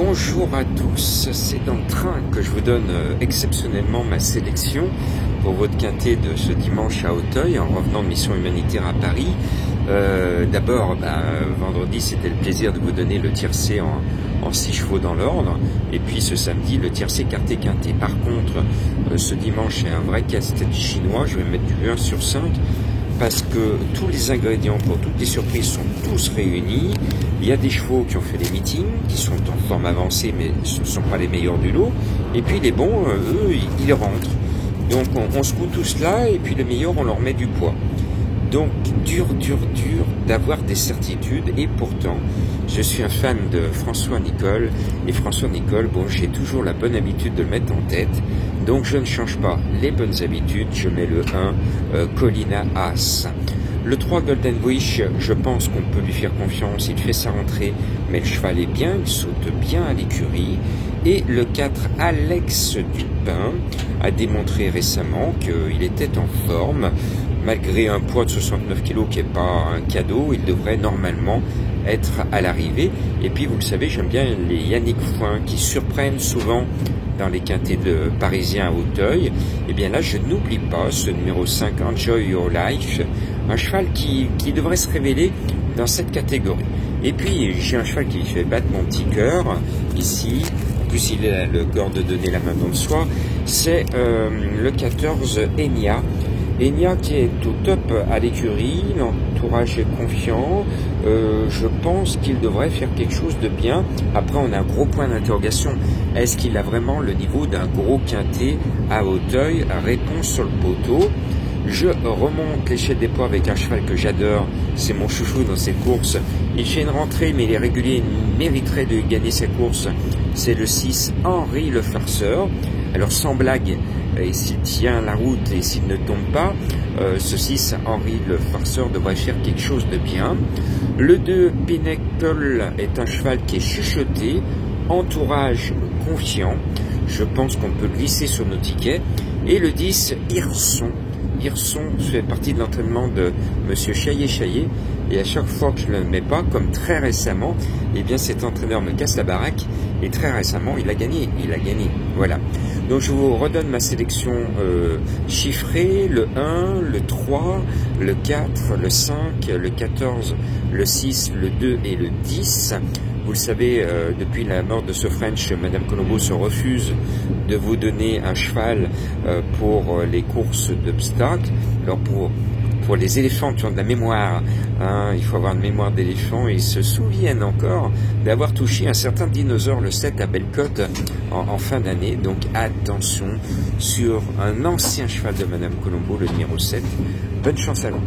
Bonjour à tous, c'est dans le train que je vous donne exceptionnellement ma sélection pour votre quintet de ce dimanche à Auteuil en revenant de mission humanitaire à Paris. D'abord, vendredi c'était le plaisir de vous donner le tiercé en 6 chevaux dans l'ordre, et puis ce samedi le tiercé quarté quintet. Par contre, ce dimanche c'est un vrai casse-tête chinois, je vais mettre du 1 sur 5 parce que tous les ingrédients pour toutes les surprises sont tous réunis. Il y a des chevaux qui ont fait des meetings, qui sont en forme avancée, mais ce ne sont pas les meilleurs du lot. Et puis les bons, eux, ils rentrent. Donc on secoue tout cela, et puis les meilleurs, on leur met du poids. Donc dur d'avoir des certitudes, et pourtant, je suis un fan de François Nicole, et François Nicole, bon, j'ai toujours la bonne habitude de le mettre en tête, donc je ne change pas les bonnes habitudes, je mets le 1, Colina As. Le 3 Golden Wish, je pense qu'on peut lui faire confiance, il fait sa rentrée, mais le cheval est bien, il saute bien à l'écurie. Et le 4 Alex Dupin a démontré récemment qu'il était en forme, malgré un poids de 69 kg qui n'est pas un cadeau, il devrait normalement être à l'arrivée. Et puis vous le savez, j'aime bien les Yannick Foin qui surprennent souvent dans les quintets de parisiens à Auteuil. Et bien là, je n'oublie pas ce numéro 5, Enjoy Your Life, un cheval qui devrait se révéler dans cette catégorie. Et puis, j'ai un cheval qui fait battre mon petit cœur, ici. En plus, il a le corps de donner la main dans le soir. C'est le 14, Enya. Enya qui est au top à l'écurie, l'entourage est confiant, je pense qu'il devrait faire quelque chose de bien. Après, on a un gros point d'interrogation. Est-ce qu'il a vraiment le niveau d'un gros quintet à Auteuil? Réponse sur le poteau. Je remonte l'échelle des poids avec un cheval que j'adore, c'est mon chouchou dans cette course. Il fait une rentrée, mais il est régulier, il mériterait de gagner ses courses. C'est le 6, Henri le Farceur. Alors sans blague, et s'il tient la route et s'il ne tombe pas, ce 6, Henri le Farceur, devrait faire quelque chose de bien. Le 2, Pinnacle, est un cheval qui est chuchoté, entourage confiant. Je pense qu'on peut glisser sur nos tickets. Et le 10, Hirson. Hirson fait partie de l'entraînement de Monsieur Chaillet, et à chaque fois que je ne le mets pas, comme très récemment, eh bien cet entraîneur me casse la baraque, et très récemment il a gagné, voilà. Donc je vous redonne ma sélection chiffrée, le 1, le 3, le 4, le 5, le 14, le 6, le 2 et le 10. Vous le savez, depuis la mort de ce French, Madame Colombo se refuse de vous donner un cheval pour les courses d'obstacles. Alors pour les éléphants qui ont de la mémoire, hein, il faut avoir une mémoire d'éléphant, et ils se souviennent encore d'avoir touché un certain dinosaure, le 7 à Bellecote, en fin d'année. Donc attention sur un ancien cheval de Madame Colombo, le numéro 7. Bonne chance à vous.